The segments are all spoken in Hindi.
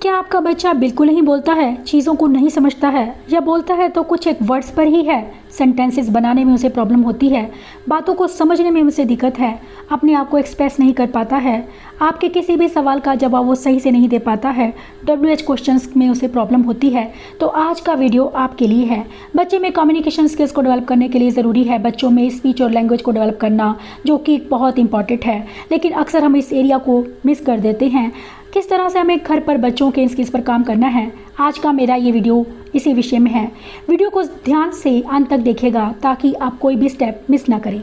क्या आपका बच्चा बिल्कुल नहीं बोलता है, चीज़ों को नहीं समझता है, या बोलता है तो कुछ एक वर्ड्स पर ही है? सेंटेंसेस बनाने में उसे प्रॉब्लम होती है, बातों को समझने में उसे दिक्कत है, अपने आप को एक्सप्रेस नहीं कर पाता है, आपके किसी भी सवाल का जवाब वो सही से नहीं दे पाता है, WH क्वेश्चंस में उसे प्रॉब्लम होती है, तो आज का वीडियो आपके लिए है। बच्चे में कम्युनिकेशन स्किल्स को डेवलप करने के लिए ज़रूरी है बच्चों में स्पीच और लैंग्वेज को डेवलप करना, जो कि बहुत इंपॉर्टेंट है, लेकिन अक्सर हम इस एरिया को मिस कर देते हैं। किस तरह से हमें घर पर बच्चों के स्किल्स पर काम करना है, आज का मेरा ये वीडियो इसी विषय में है। वीडियो को ध्यान से अंत तक देखिएगा ताकि आप कोई भी स्टेप मिस ना करें।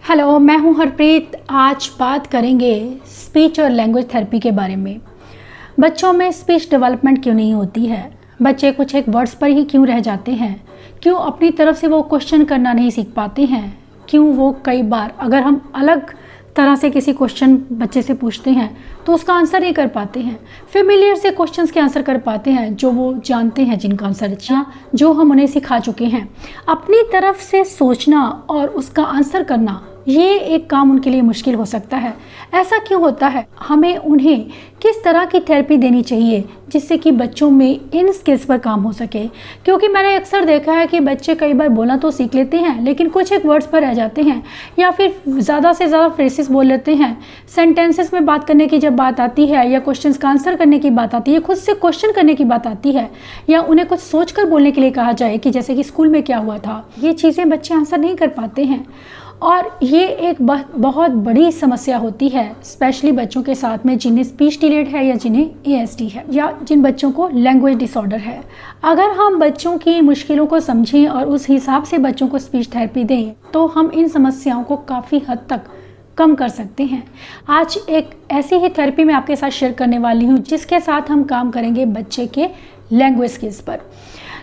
हेलो, मैं हूं हरप्रीत। आज बात करेंगे स्पीच और लैंग्वेज थेरेपी के बारे में। बच्चों में स्पीच डेवलपमेंट क्यों नहीं होती है, बच्चे कुछ एक वर्ड्स पर ही क्यों रह जाते हैं, क्यों अपनी तरफ से वो क्वेश्चन करना नहीं सीख पाते हैं, क्यों वो कई बार अगर हम अलग तरह से किसी क्वेश्चन बच्चे से पूछते हैं तो उसका आंसर नहीं कर पाते हैं, फेमिलियर से क्वेश्चंस के आंसर कर पाते हैं जो वो जानते हैं, जिनका आंसर अच्छा जो हम उन्हें सिखा चुके हैं। अपनी तरफ से सोचना और उसका आंसर करना, ये एक काम उनके लिए मुश्किल हो सकता है। ऐसा क्यों होता है? हमें उन्हें किस तरह की थेरेपी देनी चाहिए जिससे कि बच्चों में इन स्किल्स पर काम हो सके? क्योंकि मैंने अक्सर देखा है कि बच्चे कई बार बोलना तो सीख लेते हैं लेकिन कुछ एक वर्ड्स पर रह जाते हैं, या फिर ज़्यादा से ज़्यादा फ्रेसेस बोल लेते हैं। सेंटेंसेस में बात करने की जब बात आती है, या क्वेश्चंस का आंसर करने की बात आती है, खुद से क्वेश्चन करने की बात आती है, या उन्हें कुछ सोच कर बोलने के लिए कहा जाए कि जैसे कि स्कूल में क्या हुआ था, ये चीज़ें बच्चे आंसर नहीं कर पाते हैं। और ये एक बहुत बड़ी समस्या होती है, स्पेशली बच्चों के साथ में जिन्हें स्पीच डिलेड है, या जिन्हें ASD है, या जिन बच्चों को लैंग्वेज डिसऑर्डर है। अगर हम बच्चों की मुश्किलों को समझें और उस हिसाब से बच्चों को स्पीच थेरेपी दें तो हम इन समस्याओं को काफ़ी हद तक कम कर सकते हैं। आज एक ऐसी ही थेरेपी मैं आपके साथ शेयर करने वाली हूँ जिसके साथ हम काम करेंगे बच्चे के लैंग्वेज स्किल्स पर।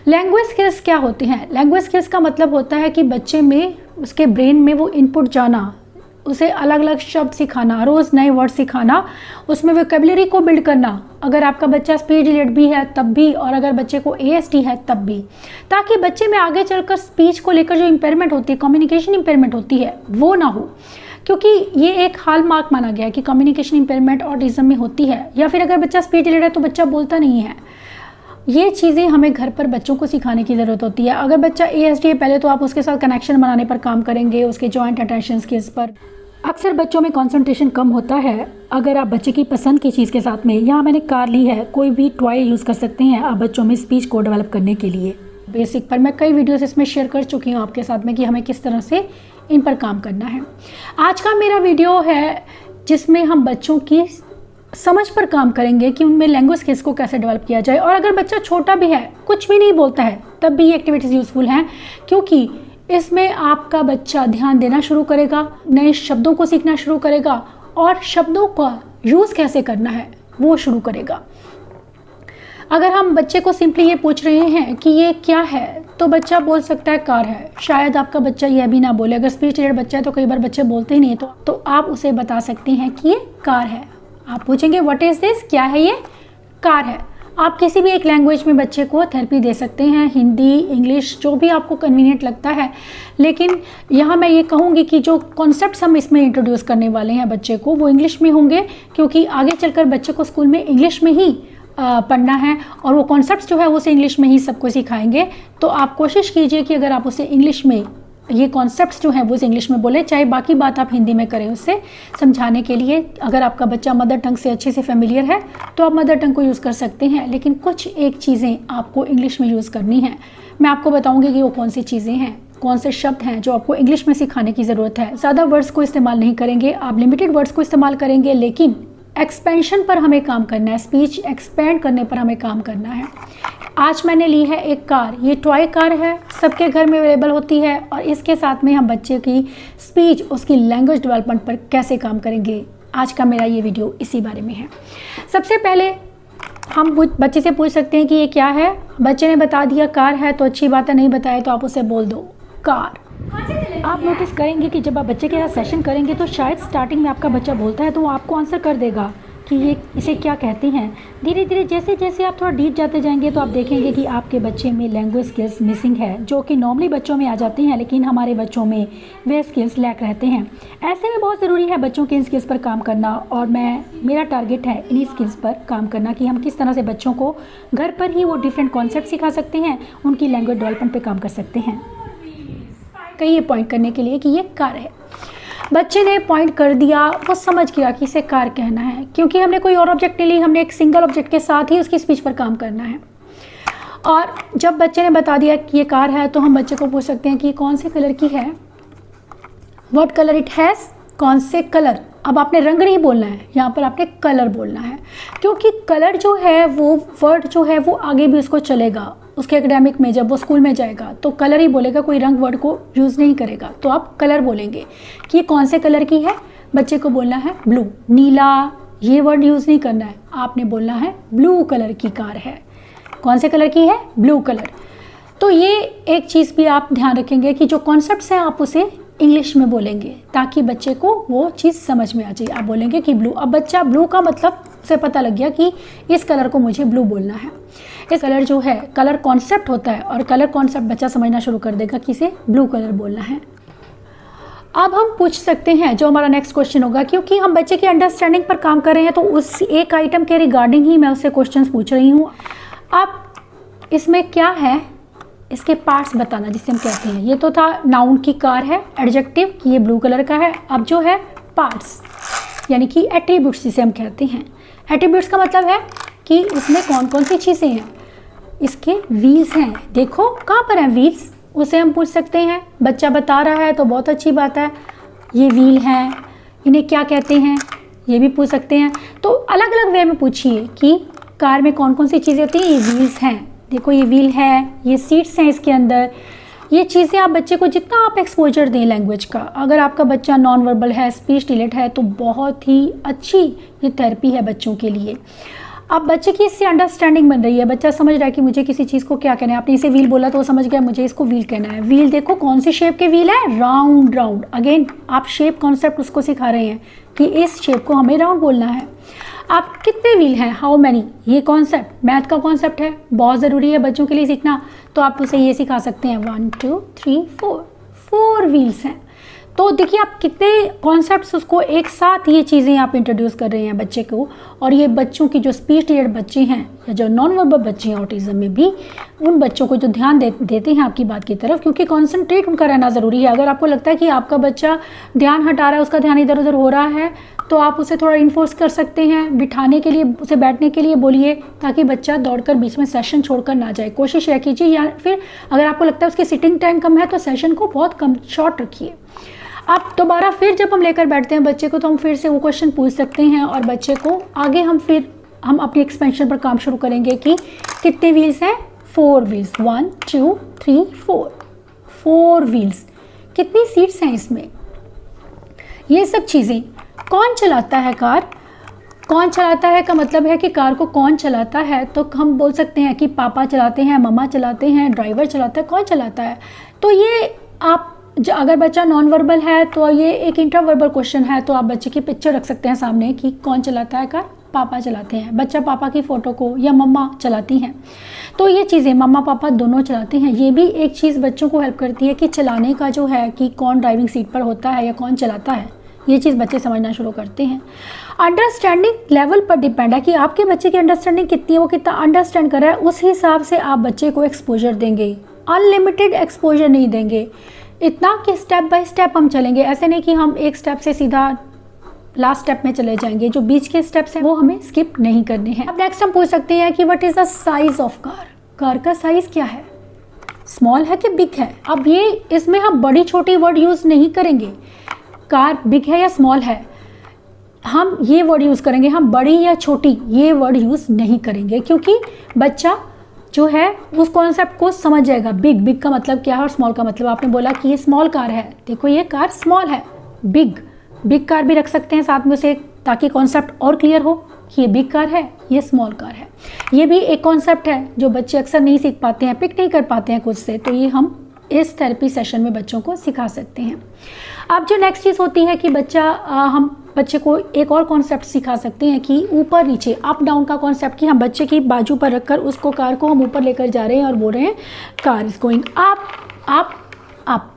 लैंग्वेज स्किल्स क्या होते हैं? लैंग्वेज स्किल्स का मतलब होता है कि बच्चे में, उसके ब्रेन में वो इनपुट जाना, उसे अलग अलग शब्द सिखाना, रोज़ नए वर्ड सिखाना, उसमें वोकैबुलरी को बिल्ड करना। अगर आपका बच्चा स्पीच डिलेड भी है तब भी, और अगर बच्चे को ASD है तब भी, ताकि बच्चे में आगे चलकर स्पीच को लेकर जो इम्पेयरमेंट होती है, कम्युनिकेशन इम्पेयरमेंट होती है, वो ना हो। क्योंकि ये एक हॉलमार्क माना गया है कि कम्युनिकेशन इम्पेयरमेंट ऑटिज्म में होती है, या फिर अगर बच्चा स्पीच डिलेड है तो बच्चा बोलता नहीं है। ये चीज़ें हमें घर पर बच्चों को सिखाने की ज़रूरत होती है। अगर बच्चा ASD है, पहले तो आप उसके साथ कनेक्शन बनाने पर काम करेंगे, उसके जॉइंट अटेंशन स्किल्स पर। अक्सर बच्चों में कंसंट्रेशन कम होता है। अगर आप बच्चे की पसंद की चीज़ के साथ में, यहाँ मैंने कार ली है, कोई भी टॉय यूज़ कर सकते हैं आप बच्चों में स्पीच को डेवलप करने के लिए। बेसिक पर मैं कई वीडियोस इसमें शेयर कर चुकी हूँ आपके साथ में कि हमें किस तरह से इन पर काम करना है। आज का मेरा वीडियो है जिसमें हम बच्चों की समझ पर काम करेंगे कि उनमें लैंग्वेज स्किल्स को कैसे डेवलप किया जाए। और अगर बच्चा छोटा भी है, कुछ भी नहीं बोलता है, तब भी ये एक्टिविटीज़ यूज़फुल हैं, क्योंकि इसमें आपका बच्चा ध्यान देना शुरू करेगा, नए शब्दों को सीखना शुरू करेगा, और शब्दों का यूज़ कैसे करना है वो शुरू करेगा। अगर हम बच्चे को सिंपली ये पूछ रहे हैं कि ये क्या है, तो बच्चा बोल सकता है कार है। शायद आपका बच्चा यह भी ना बोले। अगर स्पीच डिलेड बच्चा है तो कई बार बच्चे बोलते ही नहीं है, तो आप उसे बता सकते हैं कि ये कार है। आप पूछेंगे व्हाट इज़ दिस, क्या है ये? कार है। आप किसी भी एक लैंग्वेज में बच्चे को थेरेपी दे सकते हैं, हिंदी, इंग्लिश, जो भी आपको कन्वीनियंट लगता है। लेकिन यहाँ मैं ये कहूँगी कि जो कॉन्सेप्ट्स हम इसमें इंट्रोड्यूस करने वाले हैं बच्चे को, वो इंग्लिश में होंगे, क्योंकि आगे चलकर बच्चे को स्कूल में इंग्लिश में ही पढ़ना है, और वो कॉन्सेप्ट्स जो है उसे इंग्लिश में ही सबको सिखाएंगे। तो आप कोशिश कीजिए कि अगर आप उसे इंग्लिश में, ये कॉन्सेप्ट्स जो हैं वो इंग्लिश में बोले, चाहे बाकी बात आप हिंदी में करें उससे समझाने के लिए। अगर आपका बच्चा मदर टंग से अच्छे से फेमिलियर है तो आप मदर टंग को यूज़ कर सकते हैं, लेकिन कुछ एक चीज़ें आपको इंग्लिश में यूज़ करनी है। मैं आपको बताऊंगी कि वो कौन सी चीज़ें हैं, कौन से शब्द हैं जो आपको इंग्लिश में सिखाने की ज़रूरत है। ज़्यादा वर्ड्स को इस्तेमाल नहीं करेंगे, आप लिमिटेड वर्ड्स को इस्तेमाल करेंगे, लेकिन एक्सपेंशन पर हमें काम करना है, स्पीच एक्सपेंड करने पर हमें काम करना है। आज मैंने ली है एक कार, ये टॉय कार है, सबके घर में अवेलेबल होती है, और इसके साथ में हम बच्चे की स्पीच, उसकी लैंग्वेज डेवलपमेंट पर कैसे काम करेंगे, आज का मेरा ये वीडियो इसी बारे में है। सबसे पहले हम बच्चे से पूछ सकते हैं कि ये क्या है। बच्चे ने बता दिया कार है तो अच्छी बात है, नहीं बताया तो आप उसे बोल दो कार। आप नोटिस करेंगे कि जब आप बच्चे के साथ सेशन करेंगे तो शायद स्टार्टिंग में आपका बच्चा बोलता है तो वो आपको आंसर कर देगा कि ये इसे क्या कहते हैं। धीरे धीरे जैसे जैसे आप थोड़ा डीप जाते जाएंगे तो आप देखेंगे कि आपके बच्चे में लैंग्वेज स्किल्स मिसिंग है, जो कि नॉर्मली बच्चों में आ जाती हैं, लेकिन हमारे बच्चों में वे स्किल्स लैक रहते हैं। ऐसे में बहुत ज़रूरी है बच्चों के इन स्किल्स पर काम करना, और मेरा टारगेट है इन्हीं स्किल्स पर काम करना कि हम किस तरह से बच्चों को घर पर ही वो डिफरेंट कॉन्सेप्ट सिखा सकते हैं, उनकी लैंग्वेज डेवलपमेंट पर काम कर सकते हैं। कई ये पॉइंट करने के लिए कि ये कार है, बच्चे ने पॉइंट कर दिया, वो समझ गया कि इसे कार कहना है, क्योंकि हमने कोई और ऑब्जेक्ट नहीं ली, हमने एक सिंगल ऑब्जेक्ट के साथ ही उसकी स्पीच पर काम करना है। और जब बच्चे ने बता दिया कि ये कार है, तो हम बच्चे को पूछ सकते हैं कि कौन से कलर की है, व्हाट कलर इट हैज़, कौन से कलर। अब आपने रंग नहीं बोलना है, यहाँ पर आपने कलर बोलना है, क्योंकि कलर जो है वो वर्ड जो है वो आगे भी उसको चलेगा उसके एकेडमिक में। जब वो स्कूल में जाएगा तो कलर ही बोलेगा, कोई रंग वर्ड को यूज़ नहीं करेगा। तो आप कलर बोलेंगे कि ये कौन से कलर की है, बच्चे को बोलना है ब्लू। नीला ये वर्ड यूज़ नहीं करना है, आपने बोलना है ब्लू कलर की कार है। कौन से कलर की है, ब्लू कलर। तो ये एक चीज़ भी आप ध्यान रखेंगे कि जो कॉन्सेप्ट्स हैं आप उसे इंग्लिश में बोलेंगे, ताकि बच्चे को वो चीज़ समझ में आ जाए। आप बोलेंगे कि ब्लू, अब बच्चा ब्लू का मतलब उसे पता लग गया कि इस कलर को मुझे ब्लू बोलना है। इस कलर जो है कलर कॉन्सेप्ट होता है, और कलर कॉन्सेप्ट बच्चा समझना शुरू कर देगा कि इसे ब्लू कलर बोलना है। अब हम पूछ सकते हैं, जो हमारा नेक्स्ट क्वेश्चन होगा, क्योंकि हम बच्चे की अंडरस्टैंडिंग पर काम कर रहे हैं तो उस एक आइटम के रिगार्डिंग ही मैं उससे क्वेश्चंस पूछ रही हूँ। अब इसमें क्या है, इसके पार्ट्स बताना जिसे हम कहते हैं। ये तो था नाउन की कार है, एडजेक्टिव कि ये ब्लू कलर का है। अब जो है पार्ट्स यानी कि एट्रीब्यूट्स जिसे हम कहते हैं। एट्रीब्यूट्स का मतलब है कि इसमें कौन कौन सी चीज़ें हैं। इसके व्हील्स हैं, देखो कहाँ पर हैं व्हील्स, उसे हम पूछ सकते हैं। बच्चा बता रहा है तो बहुत अच्छी बात है, ये व्हील हैं, इन्हें क्या कहते हैं, ये भी पूछ सकते हैं। तो अलग अलग वे में पूछिए कि कार में कौन कौन सी चीज़ें होती हैं। ये व्हील्स हैं, देखो ये व्हील है, ये सीट्स हैं इसके अंदर। ये चीज़ें आप बच्चे को जितना आप एक्सपोजर दें लैंग्वेज का, अगर आपका बच्चा नॉन वर्बल है, स्पीच डिलेट है, तो बहुत ही अच्छी ये थेरेपी है बच्चों के लिए। अब बच्चे की इससे अंडरस्टैंडिंग बन रही है, बच्चा समझ रहा है कि मुझे किसी चीज़ को क्या कहना है। आपने इसे व्हील बोला तो वो समझ गया मुझे इसको व्हील कहना है। व्हील देखो कौन सी शेप के व्हील है, राउंड राउंड। अगेन आप शेप कॉन्सेप्ट उसको सिखा रहे हैं कि इस शेप को हमें राउंड बोलना है। आप कितने व्हील हैं, हाउ मैनी, ये कॉन्सेप्ट मैथ का कॉन्सेप्ट है, बहुत ज़रूरी है बच्चों के लिए सीखना। तो आप उसे ये सिखा सकते हैं 1 2 3 4 व्हील्स हैं। तो देखिए आप कितने कॉन्सेप्ट्स उसको एक साथ ये चीज़ें आप इंट्रोड्यूस कर रहे हैं बच्चे को। और ये बच्चों की जो स्पीच डिलेड बच्चे हैं या जो नॉन वर्बल बच्चे हैं ऑटिज्म में भी, उन बच्चों को जो ध्यान देते हैं आपकी बात की तरफ, क्योंकि कॉन्सेंट्रेट उनका रहना ज़रूरी है। अगर आपको लगता है कि आपका बच्चा ध्यान हटा रहा है, उसका ध्यान इधर उधर हो रहा है, तो आप उसे थोड़ा इन्फोर्स कर सकते हैं, बिठाने के लिए उसे बैठने के लिए बोलिए, ताकि बच्चा दौड़कर बीच में सेशन छोड़कर ना जाए। कोशिश यह कीजिए, या फिर अगर आपको लगता है उसकी सिटिंग टाइम कम है तो सेशन को बहुत कम शॉर्ट रखिए। आप दोबारा फिर जब हम लेकर बैठते हैं बच्चे को, तो हम फिर से वो क्वेश्चन पूछ सकते हैं, और बच्चे को आगे हम अपनी एक्सपेंशन पर काम शुरू करेंगे कि कितने व्हील्स हैं, 4 व्हील्स, 1 2 3 4 व्हील्स। कितनी सीट्स हैं इसमें, ये सब चीज़ें। कौन चलाता है कार, कौन चलाता है का मतलब है कि कार को कौन चलाता है। तो हम बोल सकते हैं कि पापा चलाते हैं, मम्मा चलाते हैं, ड्राइवर चलाता है, कौन चलाता है। तो ये आप अगर बच्चा नॉन वर्बल है तो ये एक इंटरवर्बल क्वेश्चन है, तो आप बच्चे की पिक्चर रख सकते हैं सामने कि कौन चलाता है कार, पापा चलाते हैं। बच्चा पापा की फ़ोटो को, या मम्मा चलाती हैं। तो ये चीज़ें मम्मा पापा दोनों चलाते हैं। ये भी एक चीज़ बच्चों को हेल्प करती है कि चलाने का जो है कि कौन ड्राइविंग सीट पर होता है या कौन चलाता है, ये चीज़ बच्चे समझना शुरू करते हैं। अंडरस्टैंडिंग लेवल पर डिपेंड है कि आपके बच्चे की अंडरस्टैंडिंग कितनी है, वो कितना अंडरस्टैंड कर रहा है, उस हिसाब से आप बच्चे को एक्सपोजर देंगे। अनलिमिटेड एक्सपोजर नहीं देंगे, इतना कि स्टेप बाय स्टेप हम चलेंगे। ऐसे नहीं कि हम एक स्टेप से सीधा लास्ट स्टेप में चले जाएंगे, जो बीच के स्टेप्स हैं वो हमें स्किप नहीं करने हैं। अब नेक्स्ट हम पूछ सकते हैं कि what is the size of car, car का साइज़ क्या है, स्मॉल है कि बिग है। अब ये इसमें हम बड़ी छोटी वर्ड यूज़ नहीं करेंगे, कार बिग है या स्मॉल है, हम ये वर्ड यूज़ करेंगे। हम बड़ी या छोटी ये वर्ड यूज़ नहीं करेंगे, क्योंकि बच्चा जो है उस कॉन्सेप्ट को समझ जाएगा। बिग का मतलब क्या है और स्मॉल का मतलब, आपने बोला कि ये स्मॉल कार है, देखो ये कार स्मॉल है। बिग कार भी रख सकते हैं साथ में से, ताकि कॉन्सेप्ट और क्लियर हो कि ये बिग कार है, ये स्मॉल कार है। ये भी एक कॉन्सेप्ट है जो बच्चे अक्सर नहीं सीख पाते हैं, पिक नहीं कर पाते हैं खुद से, तो ये हम इस थेरेपी सेशन में बच्चों को सिखा सकते हैं। अब जो नेक्स्ट चीज़ होती है कि हम बच्चे को एक और कॉन्सेप्ट सिखा सकते हैं कि ऊपर नीचे अप डाउन का कॉन्सेप्ट, कि हम बच्चे की बाजू पर रखकर उसको कार को हम ऊपर लेकर जा रहे हैं और बोल रहे हैं car is going up up up.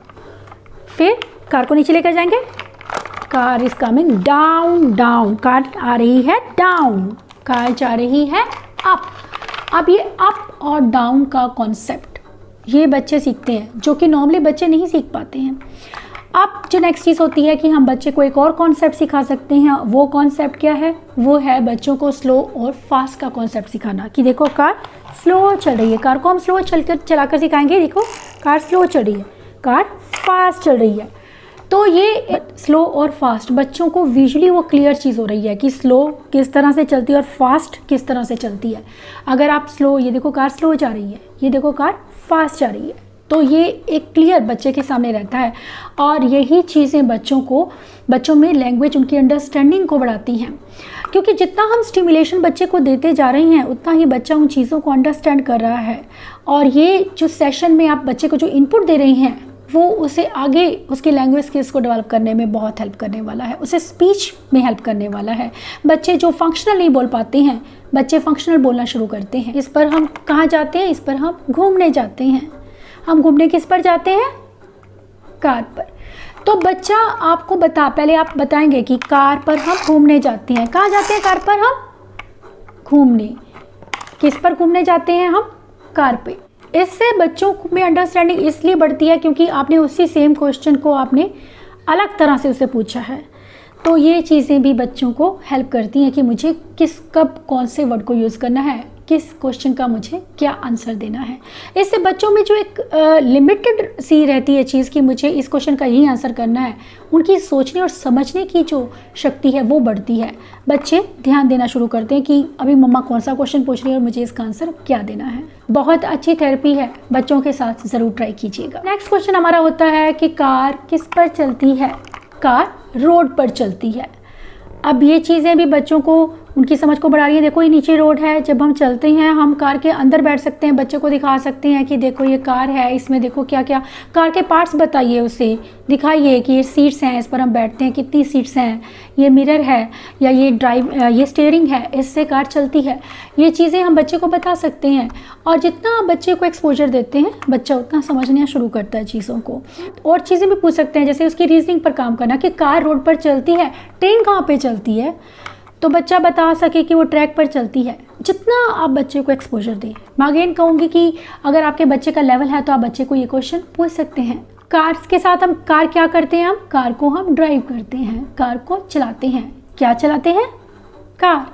फिर कार को नीचे लेकर जाएंगे, car is coming down down, car आ रही है डाउन, कार जा रही है अप। अब ये अप और डाउन का कॉन्सेप्ट ये बच्चे सीखते हैं, जो कि नॉर्मली बच्चे नहीं सीख पाते हैं। अब जो नेक्स्ट चीज़ होती है कि हम बच्चे को एक और कॉन्सेप्ट सिखा सकते हैं। वो कॉन्सेप्ट क्या है? वो है बच्चों को स्लो और फास्ट का कॉन्सेप्ट सिखाना, कि देखो कार स्लो चल रही है, कार को हम स्लो चलाकर सिखाएंगे, देखो कार स्लो चल रही है, कार फास्ट चल रही है। तो ये स्लो और फास्ट बच्चों को विजुअली वो क्लियर चीज़ हो रही है कि स्लो किस तरह से चलती है और फास्ट किस तरह से चलती है। अगर आप स्लो, ये देखो कार स्लो जा रही है, ये देखो कार फास्ट जा रही है, तो ये एक क्लियर बच्चे के सामने रहता है। और यही चीज़ें बच्चों में लैंग्वेज, उनकी अंडरस्टैंडिंग को बढ़ाती हैं, क्योंकि जितना हम स्टिमुलेशन बच्चे को देते जा रहे हैं उतना ही बच्चा उन चीज़ों को अंडरस्टैंड कर रहा है। और ये जो सेशन में आप बच्चे को जो इनपुट दे रहे हैं वो उसे आगे उसके लैंग्वेज स्किल्स को डेवलप करने में बहुत हेल्प करने वाला है, उसे स्पीच में हेल्प करने वाला है। बच्चे जो फंक्शनल नहीं बोल पाते हैं, बच्चे फंक्शनल बोलना शुरू करते हैं। इस पर हम कहाँ जाते हैं? इस पर हम घूमने जाते हैं। हम घूमने किस पर जाते हैं? कार पर। तो बच्चा आपको पहले आप बताएंगे कि कार पर हम घूमने जाते हैं। कहाँ जाते हैं? कार पर हम घूमने। किस पर घूमने जाते हैं हम? कार पे। इससे बच्चों में अंडरस्टैंडिंग इसलिए बढ़ती है क्योंकि आपने उसी सेम क्वेश्चन को आपने अलग तरह से उससे पूछा है। तो ये चीज़ें भी बच्चों को हेल्प करती हैं कि मुझे कब कौन से वर्ड को यूज़ करना है, किस क्वेश्चन का मुझे क्या आंसर देना है। इससे बच्चों में जो एक लिमिटेड सी रहती है चीज़ कि मुझे इस क्वेश्चन का यही आंसर करना है, उनकी सोचने और समझने की जो शक्ति है वो बढ़ती है। बच्चे ध्यान देना शुरू करते हैं कि अभी मम्मा कौन सा क्वेश्चन पूछ रही है और मुझे इसका आंसर क्या देना है। बहुत अच्छी थेरेपी है, बच्चों के साथ ज़रूर ट्राई कीजिएगा। नेक्स्ट क्वेश्चन हमारा होता है कि कार किस पर चलती है? कार रोड पर चलती है। अब ये चीज़ें भी बच्चों को उनकी समझ को बढ़ा रही है। देखो ये नीचे रोड है, जब हम चलते हैं हम कार के अंदर बैठ सकते हैं, बच्चे को दिखा सकते हैं कि देखो ये कार है, इसमें देखो क्या क्या कार के पार्ट्स बताइए, उसे दिखाइए कि ये सीट्स हैं, इस पर हम बैठते हैं, कितनी सीट्स हैं, ये मिरर है या ये स्टीयरिंग है, इससे कार चलती है। ये चीज़ें हम बच्चे को बता सकते हैं। और जितना बच्चे को एक्सपोजर देते हैं बच्चा उतना समझना शुरू करता है चीज़ों को। और चीज़ें भी पूछ सकते हैं, जैसे उसकी रीजनिंग पर काम करना कि कार रोड पर चलती है, ट्रेन कहाँ पर चलती है, तो बच्चा बता सके कि वो ट्रैक पर चलती है। जितना आप बच्चे को एक्सपोजर दें, मैं अगेन कहूँगी कि अगर आपके बच्चे का लेवल है तो आप बच्चे को ये क्वेश्चन पूछ सकते हैं। कार्स के साथ हम कार क्या करते हैं? हम कार को हम ड्राइव करते हैं, कार को चलाते हैं। क्या चलाते हैं? कार।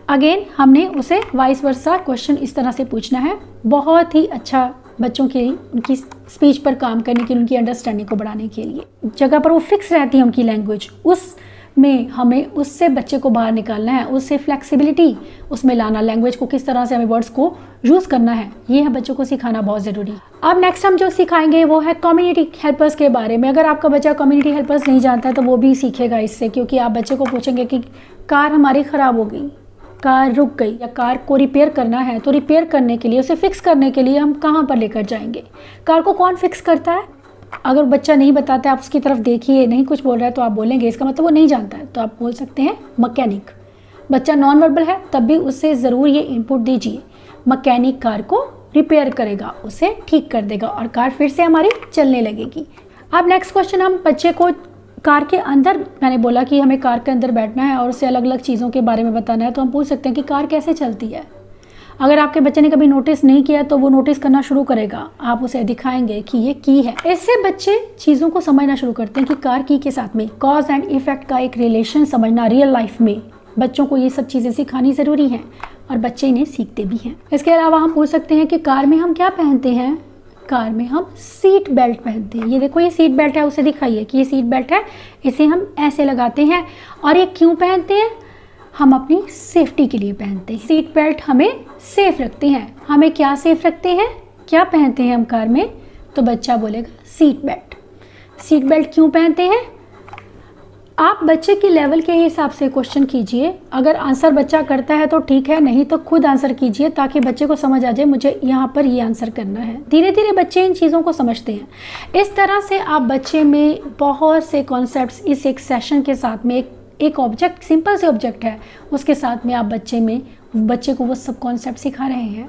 अगेन हमने उसे वाइस वर्सा क्वेश्चन इस तरह से पूछना है। बहुत ही अच्छा बच्चों के उनकी स्पीच पर काम करने के लिए, उनकी अंडरस्टैंडिंग को बढ़ाने के लिए। जगह पर वो फिक्स रहती है उनकी लैंग्वेज, उस में हमें उससे बच्चे को बाहर निकालना है, उससे फ्लेक्सिबिलिटी उसमें लाना, लैंग्वेज को किस तरह से हमें वर्ड्स को यूज़ करना है, ये है बच्चों को सिखाना बहुत ज़रूरी। अब नेक्स्ट हम जो सिखाएंगे वो है कम्युनिटी हेल्पर्स के बारे में। अगर आपका बच्चा कम्युनिटी हेल्पर्स नहीं जानता है तो वो भी सीखेगा इससे, क्योंकि आप बच्चे को पूछेंगे कि कार हमारी ख़राब हो गई, कार रुक गई, या कार को रिपेयर करना है, तो रिपेयर करने के लिए, उसे फिक्स करने के लिए हम कहाँ पर लेकर जाएंगे? कार को कौन फिक्स करता है? अगर बच्चा नहीं बताता है, आप उसकी तरफ देखिए, नहीं कुछ बोल रहा है, तो आप बोलेंगे इसका मतलब वो नहीं जानता है, तो आप बोल सकते हैं मैकेनिक। बच्चा नॉन वर्बल है तब भी उससे ज़रूर ये इनपुट दीजिए, मैकेनिक कार को रिपेयर करेगा, उसे ठीक कर देगा और कार फिर से हमारी चलने लगेगी। अब नेक्स्ट क्वेश्चन, हम बच्चे को कार के अंदर, मैंने बोला कि हमें कार के अंदर बैठना है और उससे अलग अलग चीज़ों के बारे में बताना है, तो हम पूछ सकते हैं कि कार कैसे चलती है। अगर आपके बच्चे ने कभी नोटिस नहीं किया तो वो नोटिस करना शुरू करेगा, आप उसे दिखाएंगे कि ये की है। इससे बच्चे चीज़ों को समझना शुरू करते हैं कि कार की के साथ में कॉज एंड इफेक्ट का एक रिलेशन समझना रियल लाइफ में। बच्चों को ये सब चीज़ें सिखानी ज़रूरी हैं और बच्चे इन्हें सीखते भी हैं। इसके अलावा हम पूछ सकते हैं कि कार में हम क्या पहनते हैं? कार में हम सीट बेल्ट पहनते हैं। ये देखो ये सीट बेल्ट है, उसे दिखाइए कि ये सीट बेल्ट है, इसे हम ऐसे लगाते हैं। और ये क्यों पहनते हैं? हम अपनी सेफ्टी के लिए पहनते हैं। सीट बेल्ट हमें सेफ रखते हैं। हमें क्या सेफ रखते हैं? क्या पहनते हैं हम कार में? तो बच्चा बोलेगा सीट बेल्ट। सीट बेल्ट क्यों पहनते हैं? आप बच्चे की लेवल के हिसाब से क्वेश्चन कीजिए। अगर आंसर बच्चा करता है तो ठीक है, नहीं तो खुद आंसर कीजिए ताकि बच्चे को समझ आ जाए मुझे यहाँ पर ये आंसर करना है। धीरे धीरे बच्चे इन चीज़ों को समझते हैं। इस तरह से आप बच्चे में बहुत से कॉन्सेप्ट्स इस एक सेशन के साथ में एक ऑब्जेक्ट, सिंपल से ऑब्जेक्ट है, उसके साथ में आप बच्चे को वो सब कॉन्सेप्ट सिखा रहे हैं।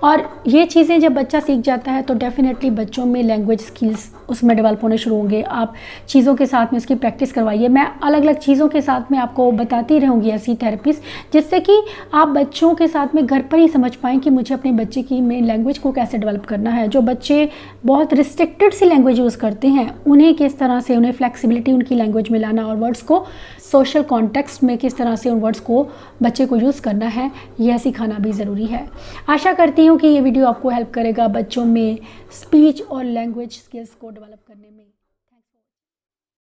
और ये चीज़ें जब बच्चा सीख जाता है तो डेफिनेटली बच्चों में लैंग्वेज स्किल्स उसमें डेवलप होने शुरू होंगे। आप चीज़ों के साथ में उसकी प्रैक्टिस करवाइए। मैं अलग अलग चीज़ों के साथ में आपको बताती रहूँगी ऐसी थेरेपीज, जिससे कि आप बच्चों के साथ में घर पर ही समझ पाएँ कि मुझे अपने बच्चे की मेन लैंग्वेज को कैसे डेवलप करना है। जो बच्चे बहुत रिस्ट्रिक्टेड सी लैंग्वेज यूज़ करते हैं उन्हें किस तरह से उन्हें फ्लेक्सिबिलिटी उनकी लैंग्वेज में लाना और वर्ड्स को सोशल कॉन्टेक्स्ट में किस तरह से उन वर्ड्स को बच्चे को यूज़ करना है, यह सिखाना भी ज़रूरी है। आशा करती हूँ कि ये वीडियो आपको हेल्प करेगा बच्चों में स्पीच और लैंग्वेज स्किल्स को डेवलप करने में।